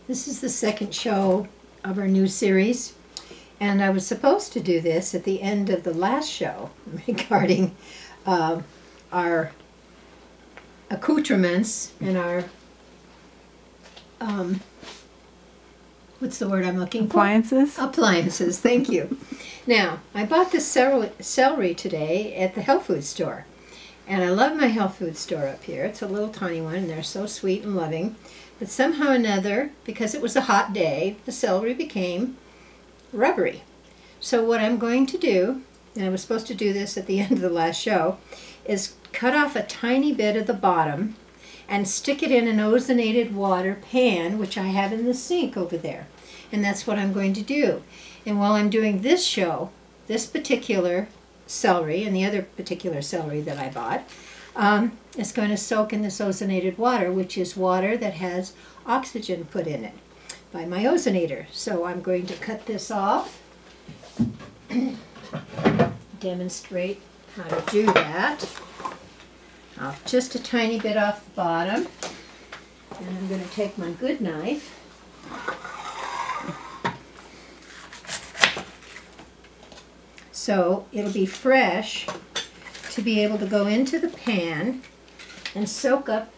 This is the second show of our new series, and I was supposed to do this at the end of the last show regarding our accoutrements and our, what's the word I'm looking for? Appliances? Appliances, thank you. Now, I bought this celery today at the health food store. And I love my health food store up here. It's a little tiny one, and they're so sweet and loving. But somehow or another, because it was a hot day, the celery became rubbery. So what I'm going to do, and I was supposed to do this at the end of the last show, is cut off a tiny bit of the bottom and stick it in an ozonated water pan, which I have in the sink over there. And that's what I'm going to do. And while I'm doing this show, this particular celery and the other particular celery that I bought is going to soak in this ozonated water, which is water that has oxygen put in it by my ozonator. So I'm going to cut this off, demonstrate how to do that. Off just a tiny bit off the bottom, and I'm going to take my good knife so it'll be fresh to be able to go into the pan and soak up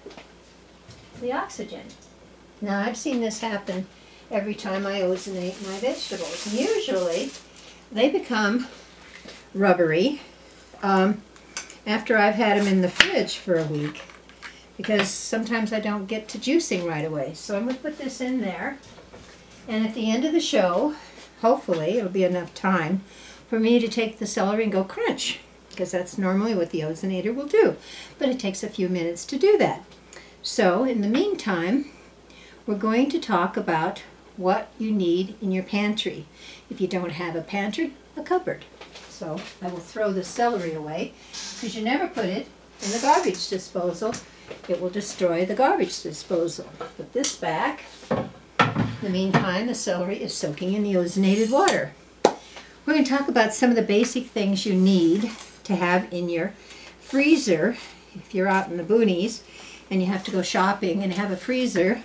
the oxygen. Now, I've seen this happen every time I ozonate my vegetables. And usually they become rubbery after I've had them in the fridge for a week, because sometimes I don't get to juicing right away. So I'm going to put this in there, and at the end of the show, hopefully it'll be enough time for me to take the celery and go crunch, because that's normally what the ozonator will do. But it takes a few minutes to do that. So in the meantime, we're going to talk about what you need in your pantry. If you don't have a pantry, a cupboard. So I will throw the celery away, because you never put it in the garbage disposal. It will destroy the garbage disposal. Put this back. In the meantime, the celery is soaking in the ozonated water. We're going to talk about some of the basic things you need to have in your freezer if you're out in the boonies and you have to go shopping and have a freezer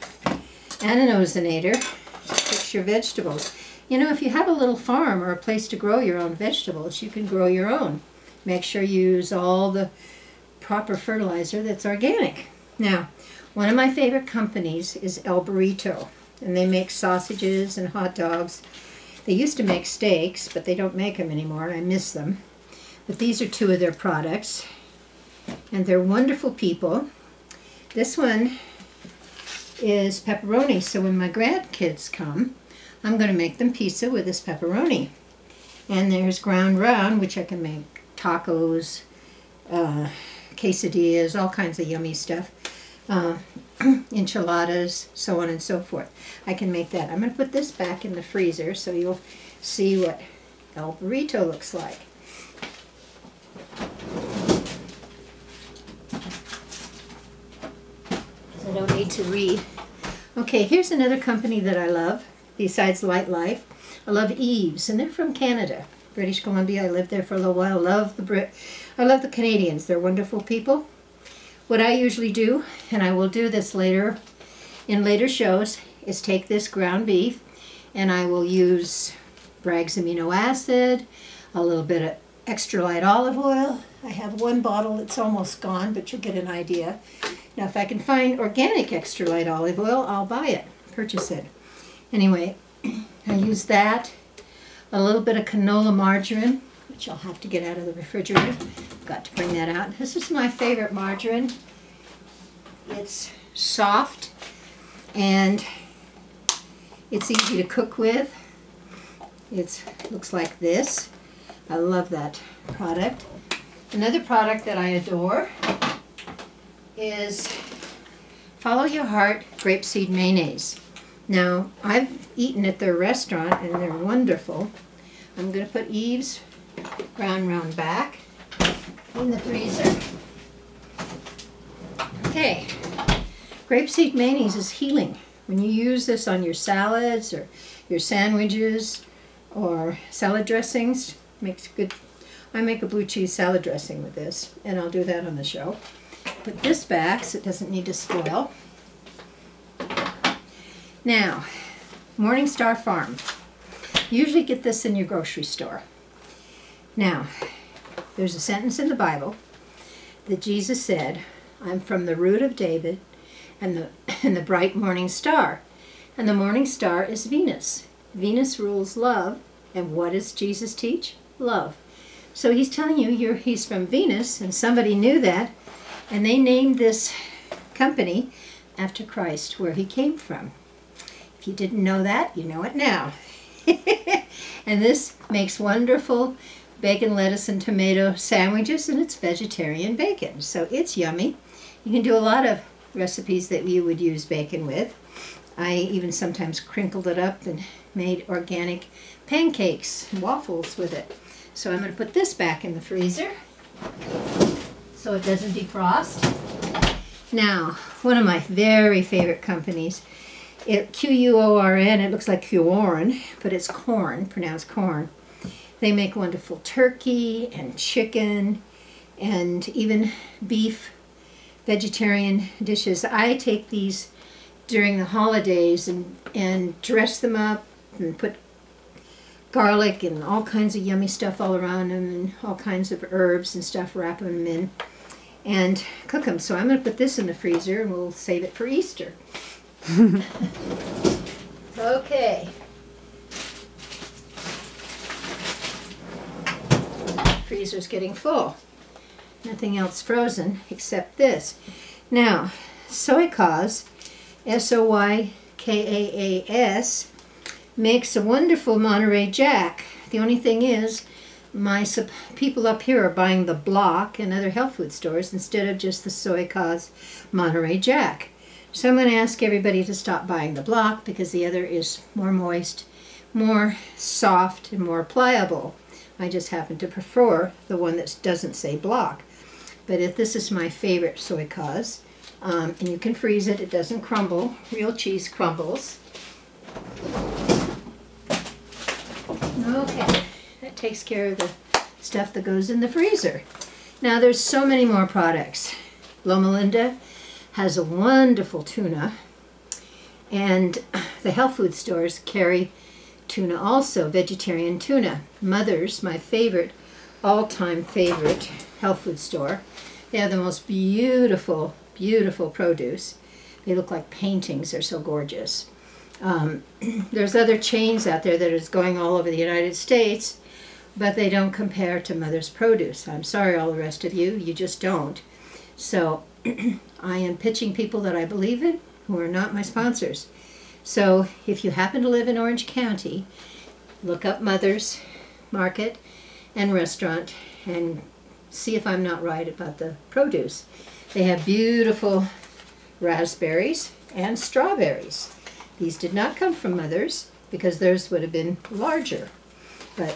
and an ozonator to fix your vegetables. You know, if you have a little farm or a place to grow your own vegetables, you can grow your own. Make sure you use all the proper fertilizer that's organic. Now, one of my favorite companies is El Burrito, and they make sausages and hot dogs. They used to make steaks, but they don't make them anymore. I miss them. But these are two of their products, and they're wonderful people. This one is pepperoni, so when my grandkids come, I'm going to make them pizza with this pepperoni. And there's ground round, which I can make tacos, quesadillas, all kinds of yummy stuff. Enchiladas, so on and so forth. I can make that. I'm going to put this back in the freezer so you'll see what El Burrito looks like. I don't need to read. Okay, here's another company that I love besides Light Life. I love Eves, and they're from Canada, British Columbia. I lived there for a little while. I love the Canadians. They're wonderful people. What I usually do, and I will do this later in later shows, is take this ground beef and I will use Bragg's amino acid, a little bit of extra light olive oil. I have one bottle that's almost gone, but you'll get an idea. Now, if I can find organic extra light olive oil, I'll buy it, purchase it. Anyway, I use that, a little bit of canola margarine, which I'll have to get out of the refrigerator. Got to bring that out. This is my favorite margarine. It's soft and it's easy to cook with. It looks like this. I love that product. Another product that I adore is Follow Your Heart grapeseed mayonnaise. Now, I've eaten at their restaurant and they're wonderful. I'm going to put Eve's ground round back in the freezer. Okay, grapeseed mayonnaise is healing. When you use this on your salads or your sandwiches or salad dressings, makes good. I make a blue cheese salad dressing with this, and I'll do that on the show. Put this back so it doesn't need to spoil. Now, Morningstar Farm. You usually get this in your grocery store. Now, there's a sentence in the Bible that Jesus said, I'm from the root of David and the bright morning star. And the morning star is Venus. Venus rules love. And what does Jesus teach? Love. So he's telling you he's from Venus, and somebody knew that, and they named this company after Christ, where he came from. If you didn't know that, you know it now. And this makes wonderful bacon, lettuce, and tomato sandwiches, and it's vegetarian bacon, so it's yummy. You can do a lot of recipes that you would use bacon with. I even sometimes crinkled it up and made organic pancakes and waffles with it. So I'm going to put this back in the freezer so it doesn't defrost. Now, one of my very favorite companies, Q-U-O-R-N, it looks like Q-O-R-N, but it's corn, pronounced corn. They make wonderful turkey and chicken and even beef vegetarian dishes. I take these during the holidays and dress them up and put garlic and all kinds of yummy stuff all around them and all kinds of herbs and stuff, wrap them in and cook them. So I'm going to put this in the freezer and we'll save it for Easter. Okay. Freezer's getting full. Nothing else frozen except this. Now, Soykaas, S-O-Y-K-A-A-S, makes a wonderful Monterey Jack. The only thing is, my people up here are buying the block in other health food stores instead of just the Soykaas Monterey Jack. So I'm going to ask everybody to stop buying the block because the other is more moist, more soft, and more pliable. I just happen to prefer the one that doesn't say block. But if this is my favorite Soykaas, and you can freeze it, it doesn't crumble. Real cheese crumbles. Okay, that takes care of the stuff that goes in the freezer. Now there's so many more products. Loma Linda has a wonderful tuna, and the health food stores carry tuna also, vegetarian tuna. Mother's, my favorite, all-time favorite health food store. They have the most beautiful, beautiful produce. They look like paintings, they're so gorgeous. There's other chains out there that is going all over the United States, but they don't compare to Mother's Produce. I'm sorry, all the rest of you, you just don't. So I am pitching people that I believe in who are not my sponsors. So if you happen to live in Orange County, look up Mother's Market and Restaurant and see if I'm not right about the produce. They have beautiful raspberries and strawberries. These did not come from Mother's because theirs would have been larger, but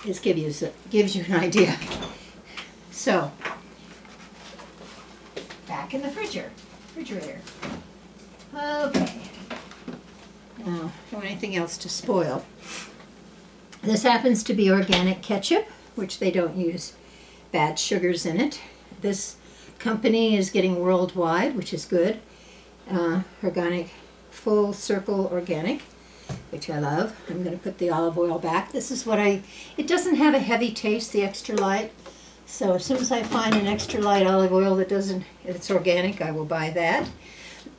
this gives you an idea. So, back in the refrigerator. Okay. Now, I don't want anything else to spoil. This happens to be organic ketchup, which they don't use bad sugars in it. This company is getting worldwide, which is good. Organic, full circle organic, which I love. I'm going to put the olive oil back. This is what it doesn't have a heavy taste, the extra light. So as soon as I find an extra light olive oil that it's organic, I will buy that.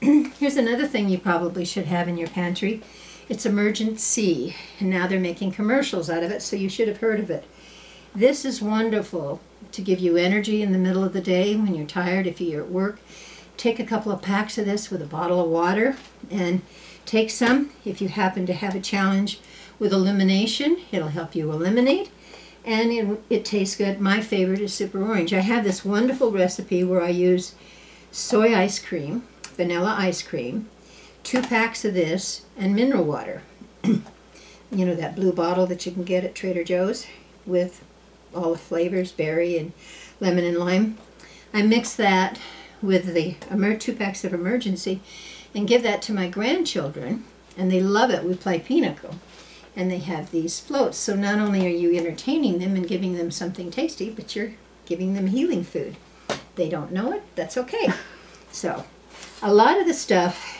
Here's another thing you probably should have in your pantry. It's Emergency, and now they're making commercials out of it, so you should have heard of it. This is wonderful to give you energy in the middle of the day when you're tired, if you're at work. Take a couple of packs of this with a bottle of water, and take some if you happen to have a challenge with elimination. It'll help you eliminate, and it tastes good. My favorite is Super Orange. I have this wonderful recipe where I use soy ice cream, vanilla ice cream, 2 packs of this, and mineral water. You know, that blue bottle that you can get at Trader Joe's with all the flavors, berry and lemon and lime. I mix that with the 2 packs of Emergency and give that to my grandchildren, and they love it. We play pinochle, and they have these floats. So not only are you entertaining them and giving them something tasty, but you're giving them healing food. They don't know it, that's okay. So a lot of the stuff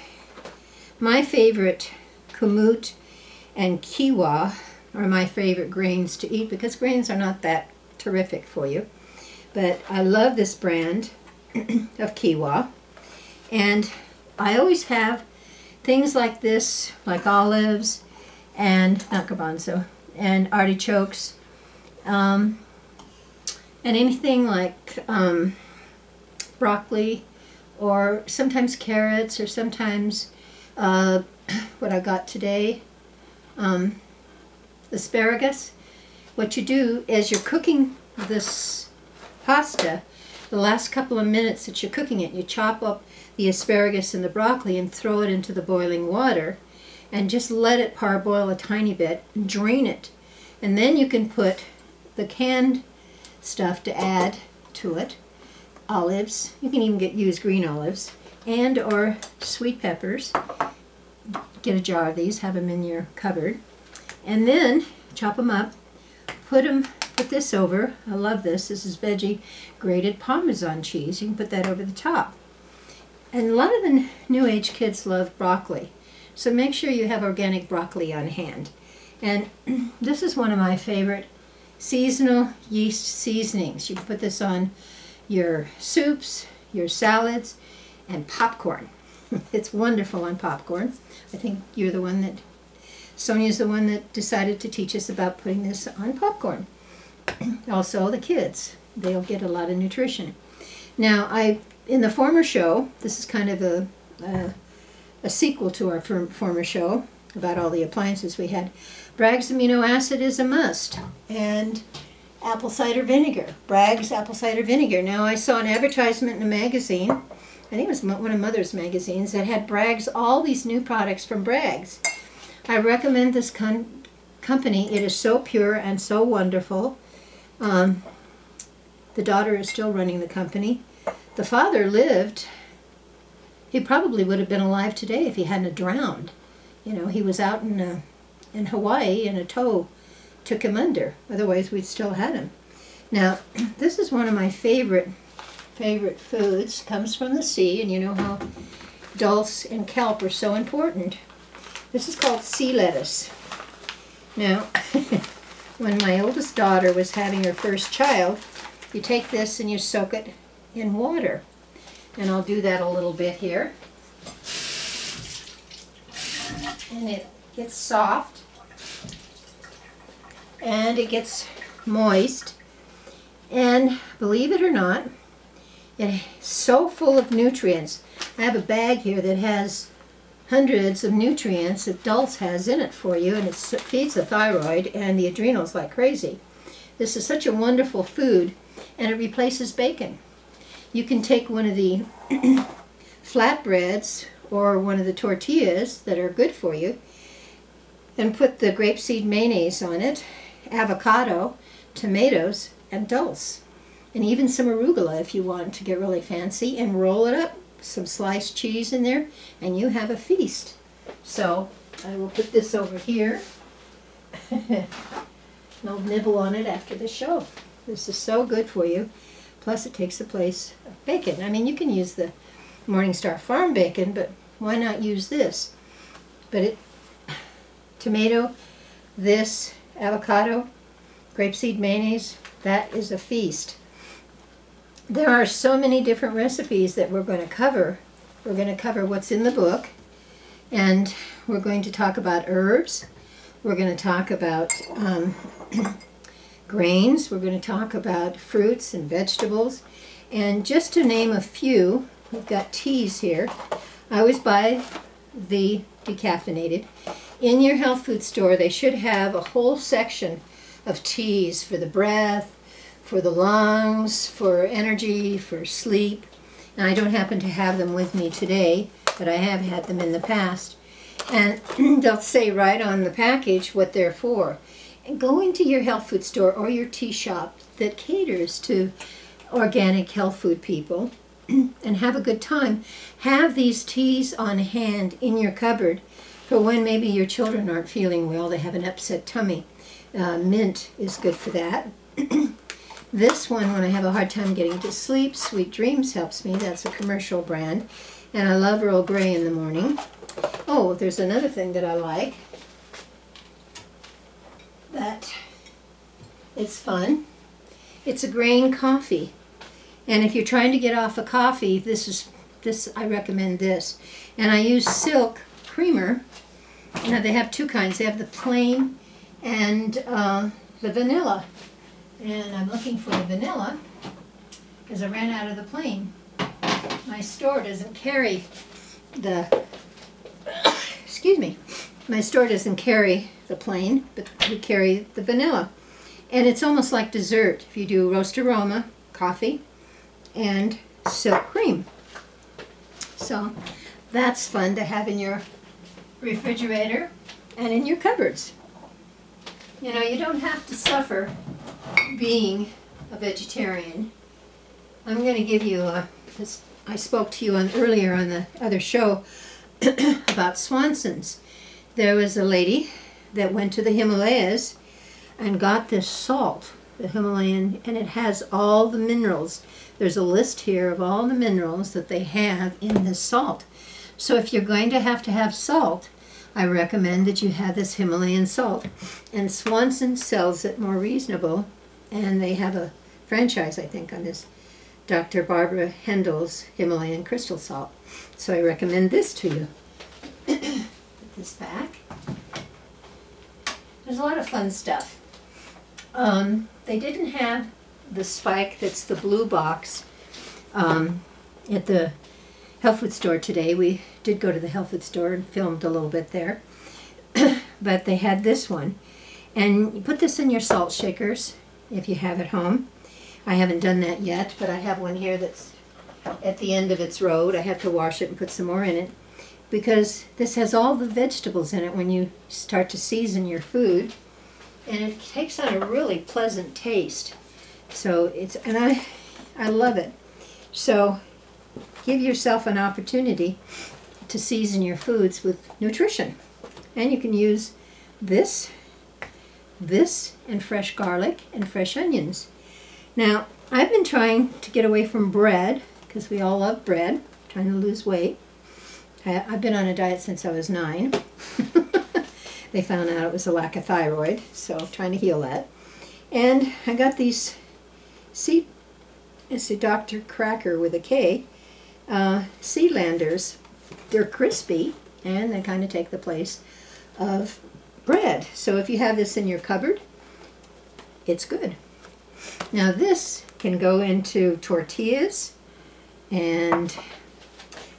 my favorite kamut and quinoa are my favorite grains to eat because grains are not that terrific for you. But I love this brand of quinoa. And I always have things like this, like olives and, not garbanzo, and artichokes, and anything like broccoli, or sometimes carrots, or sometimes what I got today, asparagus. What you do is you're cooking this pasta, the last couple of minutes that you're cooking it, you chop up the asparagus and the broccoli and throw it into the boiling water and just let it parboil a tiny bit and drain it. And then you can put the canned stuff to add to it. Olives, you can even use green olives, and or sweet peppers. Get a jar of these, have them in your cupboard. And then chop them up, put this over. I love this. This is veggie grated Parmesan cheese. You can put that over the top. And a lot of the new age kids love broccoli. So make sure you have organic broccoli on hand. And this is one of my favorite seasonal yeast seasonings. You can put this on your soups, your salads, and popcorn. It's wonderful on popcorn. I think you're the one that, Sonia's the one that decided to teach us about putting this on popcorn. Also the kids, they'll get a lot of nutrition. Now in the former show, this is kind of a sequel to our former show about all the appliances we had. Bragg's amino acid is a must, and apple cider vinegar. Bragg's apple cider vinegar. Now I saw an advertisement in a magazine, I think it was one of Mother's magazines, that had Bragg's, all these new products from Bragg's. I recommend this company. It is so pure and so wonderful. The daughter is still running the company. The father lived. He probably would have been alive today if he hadn't drowned. You know, he was out in Hawaii and a tow took him under. Otherwise, we'd still had him. Now, this is one of my favorite foods. Comes from the sea, and you know how dulse and kelp are so important. This is called sea lettuce. Now, when my oldest daughter was having her first child, you take this and you soak it in water. And I'll do that a little bit here. And it gets soft. And it gets moist. And believe it or not, it's so full of nutrients. I have a bag here that has hundreds of nutrients that Dulce has in it for you, and it feeds the thyroid and the adrenals like crazy. This is such a wonderful food, and it replaces bacon. You can take one of the flatbreads or one of the tortillas that are good for you and put the grapeseed mayonnaise on it, avocado, tomatoes, and dulse. And even some arugula if you want to get really fancy, and roll it up. Some sliced cheese in there, and you have a feast. So I will put this over here. I'll nibble on it after the show. This is so good for you. Plus it takes the place of bacon. I mean, you can use the Morningstar Farm bacon, but why not use this? But tomato, this, avocado, grapeseed mayonnaise, that is a feast. There are so many different recipes that we're going to cover. We're going to cover what's in the book, and we're going to talk about herbs. We're going to talk about grains. We're going to talk about fruits and vegetables. And just to name a few, we've got teas here. I always buy the decaffeinated. In your health food store, they should have a whole section of teas for the breath, for the lungs, for energy, for sleep. And I don't happen to have them with me today, but I have had them in the past. And they'll say right on the package what they're for. And go into your health food store or your tea shop that caters to organic health food people and have a good time. Have these teas on hand in your cupboard for when maybe your children aren't feeling well, they have an upset tummy. Mint is good for that. This one, when I have a hard time getting to sleep, Sweet Dreams helps me. That's a commercial brand. And I love Earl Grey in the morning. Oh, there's another thing that I like. That it's fun. It's a grain coffee. And if you're trying to get off of coffee, I recommend this. And I use Silk Creamer. Now they have two kinds. They have the plain and the vanilla. And I'm looking for the vanilla because I ran out of the plain. My store doesn't carry the, excuse me, my store doesn't carry the plain, but we carry the vanilla. And it's almost like dessert if you do roast aroma, coffee, and silk cream. So that's fun to have in your refrigerator and in your cupboards. You know, you don't have to suffer being a vegetarian. I'm going to give you this. I spoke to you earlier on the other show about Swanson's. There was a lady that went to the Himalayas and got this salt, the Himalayan, and it has all the minerals. There's a list here of all the minerals that they have in this salt. So if you're going to have salt, I recommend that you have this Himalayan salt. And Swanson sells it more reasonable, and they have a franchise, I think, on this Dr. Barbara Hendel's Himalayan crystal salt. So I recommend this to you. Put this back. There's a lot of fun stuff. They didn't have the spike that's the blue box at the health food store today. We did go to the health food store and filmed a little bit there. But they had this one. And you put this in your salt shakers if you have at home. I haven't done that yet, but I have one here that's at the end of its road. I have to wash it and put some more in it because this has all the vegetables in it when you start to season your food. And it takes on a really pleasant taste. So and I love it. So give yourself an opportunity to season your foods with nutrition. And you can use this, and fresh garlic and fresh onions. Now, I've been trying to get away from bread, because we all love bread, trying to lose weight. I've been on a diet since I was 9. They found out it was a lack of thyroid, so trying to heal that. And I got these it's a Dr. Cracker with a K, Sealanders. They're crispy, and they kind of take the place of bread. So if you have this in your cupboard, it's good. Now this can go into tortillas and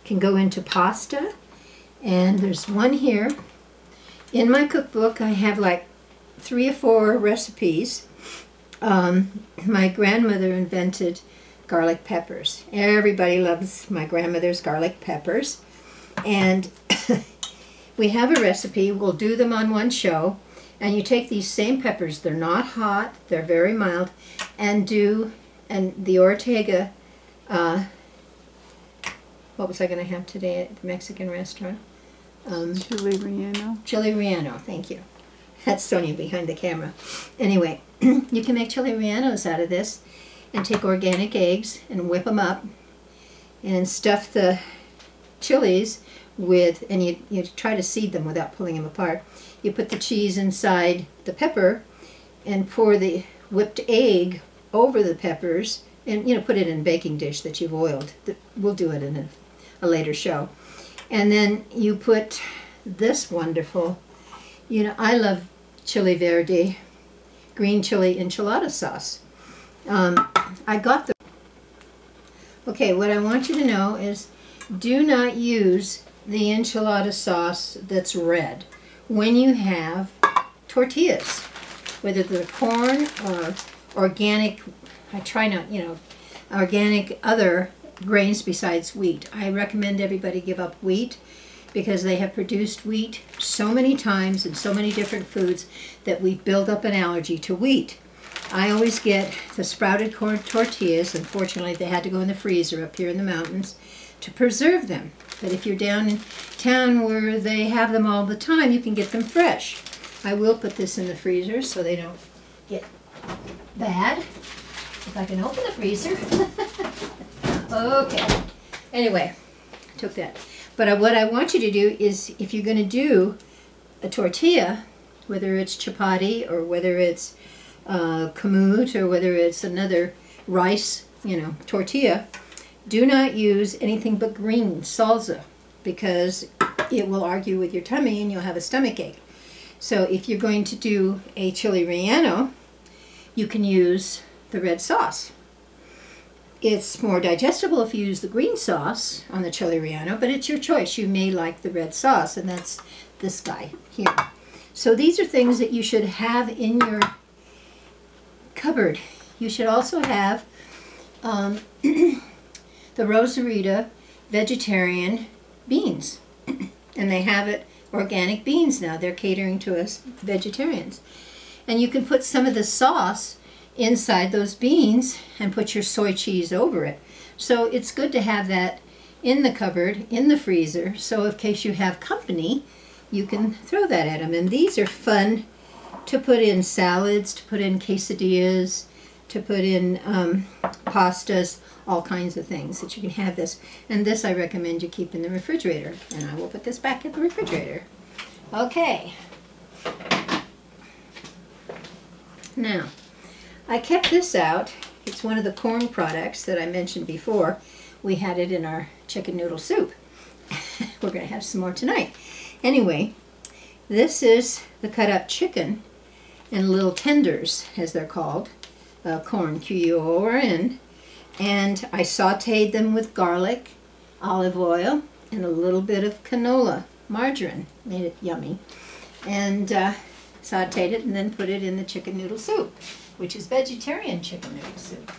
can go into pasta. And there's one here. In my cookbook, I have like 3 or 4 recipes. My grandmother invented garlic peppers. Everybody loves my grandmother's garlic peppers. And we have a recipe. We'll do them on one show. And you take these same peppers. They're not hot. They're very mild. And the Ortega, what was I going to have today at the Mexican restaurant? Chili relleno. Chili relleno, thank you. That's Sonia behind the camera. Anyway, you can make chili rellenos out of this and take organic eggs and whip them up and stuff the chilies with, and you try to seed them without pulling them apart. You put the cheese inside the pepper and pour the whipped egg over the peppers and put it in a baking dish that you've oiled. We'll do it in a later show. And then you put this wonderful, I love chili verde, green chili enchilada sauce. Okay, what I want you to know is do not use the enchilada sauce that's red when you have tortillas, whether they're corn or organic. I try not, organic other grains besides wheat. I recommend everybody give up wheat because they have produced wheat so many times in so many different foods that we build up an allergy to wheat. I always get the sprouted corn tortillas. Unfortunately, they had to go in the freezer up here in the mountains to preserve them. But if you're down in town where they have them all the time, you can get them fresh. I will put this in the freezer so they don't get bad. If I can open the freezer. Okay. Anyway, took that. But what I want you to do is, if you're going to do a tortilla, whether it's chapati or whether it's kamut or whether it's another rice, tortilla, do not use anything but green salsa, because it will argue with your tummy and you'll have a stomach ache. So if you're going to do a chili relleno, you can use the red sauce. It's more digestible if you use the green sauce on the chili relleno, but it's your choice. You may like the red sauce, and that's this guy here. So these are things that you should have in your cupboard. You should also have the Rosarita vegetarian beans. And they have it organic beans now. They're catering to us vegetarians. And you can put some of the sauce inside those beans and put your soy cheese over it. So it's good to have that in the cupboard, in the freezer, so in case you have company, you can throw that at them. And these are fun to put in salads, to put in quesadillas, to put in pastas, all kinds of things that you can have this. And this I recommend you keep in the refrigerator. And I will put this back in the refrigerator. Okay. Now, I kept this out. It's one of the corn products that I mentioned before. We had it in our chicken noodle soup. We're going to have some more tonight. Anyway, this is the cut up chicken in little tenders, as they're called. Corn, Q-U-O-R-N. And I sauteed them with garlic, olive oil, and a little bit of canola margarine. Made it yummy. And sauteed it and then put it in the chicken noodle soup, which is vegetarian chicken noodle soup.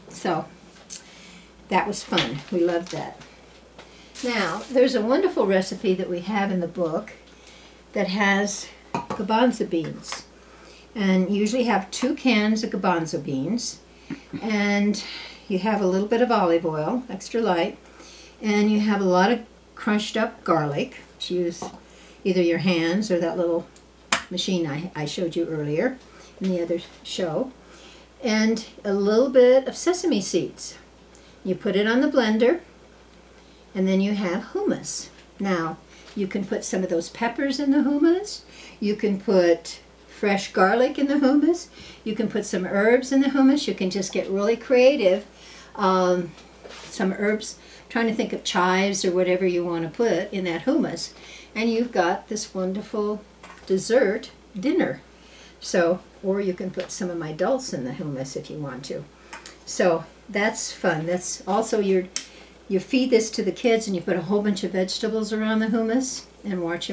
So that was fun. We loved that. Now, there's a wonderful recipe that we have in the book that has garbanzo beans. And you usually have 2 cans of garbanzo beans. And you have a little bit of olive oil, extra light. And you have a lot of crunched up garlic. Use either your hands or that little machine I showed you earlier in the other show. And a little bit of sesame seeds. You put it on the blender, and then you have hummus. Now, you can put some of those peppers in the hummus. You can put fresh garlic in the hummus. You can put some herbs in the hummus. You can just get really creative. Some herbs, trying to think of chives or whatever you want to put in that hummus. And you've got this wonderful dessert dinner. So, or you can put some of my dulse in the hummus if you want to. So that's fun. That's also you feed this to the kids and you put a whole bunch of vegetables around the hummus and watch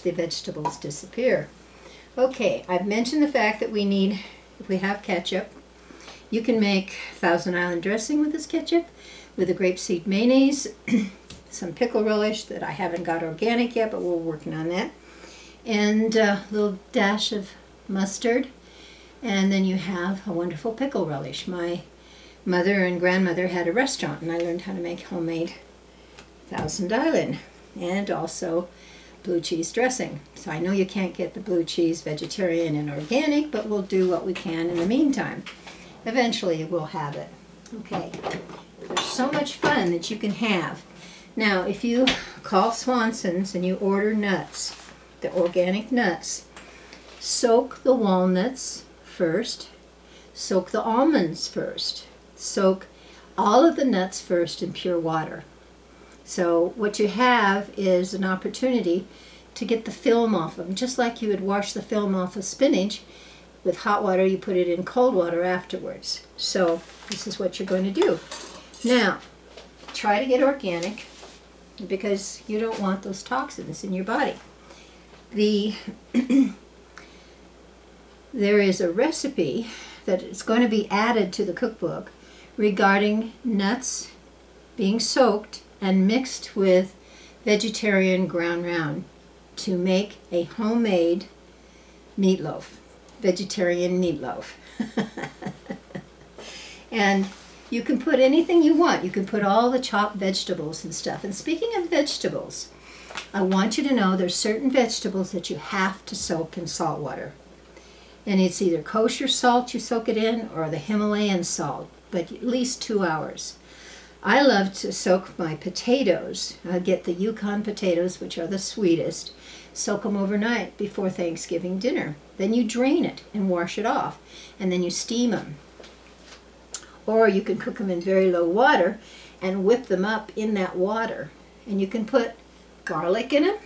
the vegetables disappear. Okay, I've mentioned the fact that we need, if we have ketchup, you can make Thousand Island dressing with this ketchup, with a grapeseed mayonnaise, some pickle relish that I haven't got organic yet, but we're working on that, and a little dash of mustard, and then you have a wonderful pickle relish. My mother and grandmother had a restaurant, and I learned how to make homemade Thousand Island, and also blue cheese dressing. So I know you can't get the blue cheese vegetarian and organic, but we'll do what we can in the meantime. Eventually we'll have it. Okay, there's so much fun that you can have. Now, if you call Swanson's and you order nuts, the organic nuts, soak the walnuts first, soak the almonds first, soak all of the nuts first in pure water. So what you have is an opportunity to get the film off them, just like you would wash the film off of spinach. With hot water, you put it in cold water afterwards. So this is what you're going to do. Now, try to get organic because you don't want those toxins in your body. There is a recipe that is going to be added to the cookbook regarding nuts being soaked and mixed with vegetarian ground round to make a homemade meatloaf, vegetarian meatloaf. And you can put anything you want. You can put all the chopped vegetables and stuff. And speaking of vegetables, I want you to know there's certain vegetables that you have to soak in salt water. And it's either kosher salt you soak it in or the Himalayan salt, but at least 2 hours. I love to soak my potatoes. I get the Yukon potatoes, which are the sweetest, soak them overnight before Thanksgiving dinner. Then you drain it and wash it off, and then you steam them. Or you can cook them in very low water and whip them up in that water. And you can put garlic in them,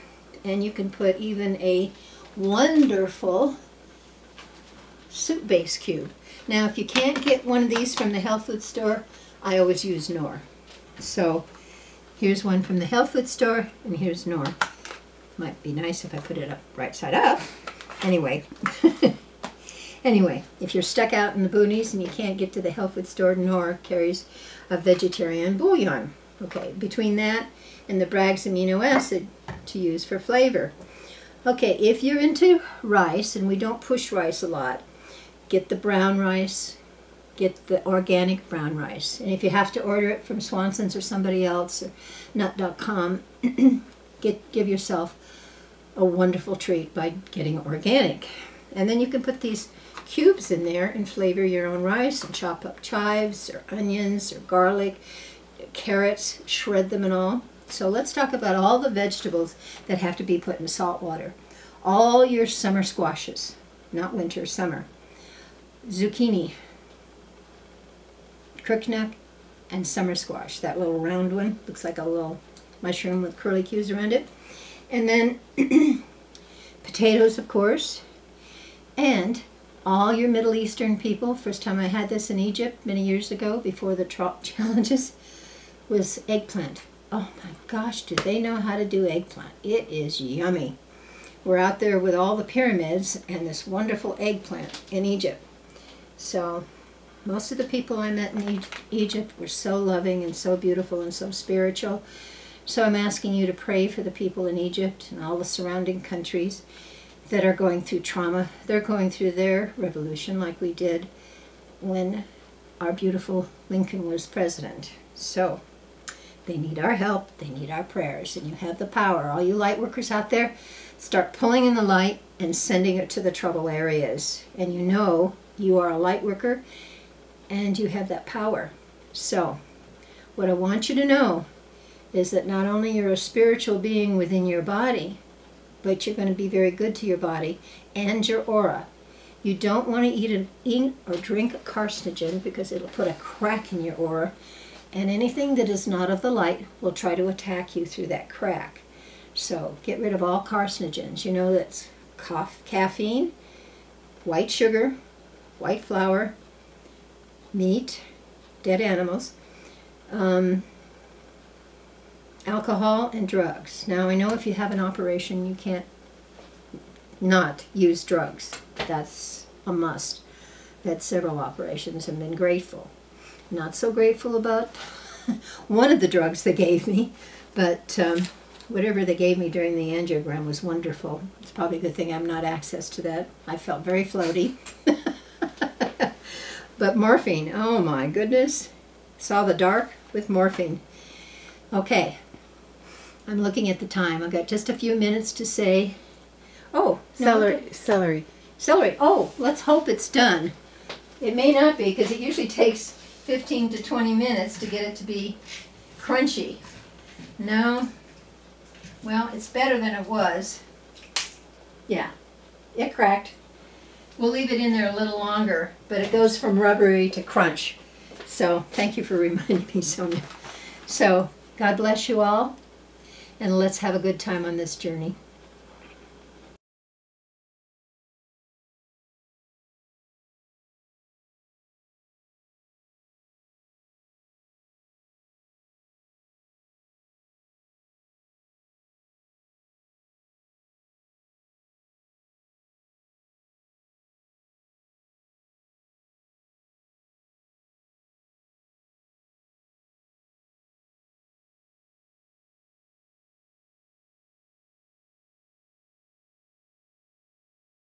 and you can put even a wonderful soup base cube. Now, if you can't get one of these from the health food store, I always use Knorr. So here's one from the health food store, and here's Knorr. Might be nice if I put it up right side up. Anyway, if you're stuck out in the boonies and you can't get to the health food store, Knorr carries a vegetarian bouillon. Okay, between that and the Bragg's amino acid to use for flavor. Okay, if you're into rice, and we don't push rice a lot, get the brown rice, get the organic brown rice. And if you have to order it from Swanson's or somebody else, or nut.com, give yourself a wonderful treat by getting organic. And then you can put these cubes in there and flavor your own rice, and chop up chives or onions or garlic, carrots, shred them and all. So let's talk about all the vegetables that have to be put in salt water. All your summer squashes, not winter, summer. Zucchini, crookneck, and summer squash. That little round one looks like a little mushroom with curly cues around it. And then potatoes, of course, and all your Middle Eastern people. First time I had this in Egypt many years ago before the challenges was eggplant. Oh my gosh, do they know how to do eggplant? It is yummy. We're out there with all the pyramids and this wonderful eggplant in Egypt. So most of the people I met in Egypt were so loving and so beautiful and so spiritual. So I'm asking you to pray for the people in Egypt and all the surrounding countries that are going through trauma. They're going through their revolution like we did when our beautiful Lincoln was president. So they need our help, they need our prayers, and you have the power. All you light workers out there, start pulling in the light and sending it to the trouble areas. And you know you are a light worker and you have that power. So what I want you to know is that not only you're a spiritual being within your body, but you're going to be very good to your body and your aura. You don't want to eat or drink a carcinogen because it'll put a crack in your aura, and anything that is not of the light will try to attack you through that crack. So get rid of all carcinogens. You know that's caffeine, white sugar, white flour, meat, dead animals, alcohol, and drugs. Now I know if you have an operation you can't not use drugs. That's a must. I've had several operations and been grateful. Not so grateful about one of the drugs they gave me, but whatever they gave me during the angiogram was wonderful. It's probably a good thing I'm not access to that. I felt very floaty. But morphine, oh my goodness. Saw the dark with morphine. Okay, I'm looking at the time. I've got just a few minutes to say, oh, no, Celery. Celery. Oh, let's hope it's done. It may not be because it usually takes 15 to 20 minutes to get it to be crunchy. No. Well, it's better than it was. Yeah, it cracked. We'll leave it in there a little longer, but it goes from rubbery to crunch. So thank you for reminding me, Sonia. So God bless you all, and let's have a good time on this journey.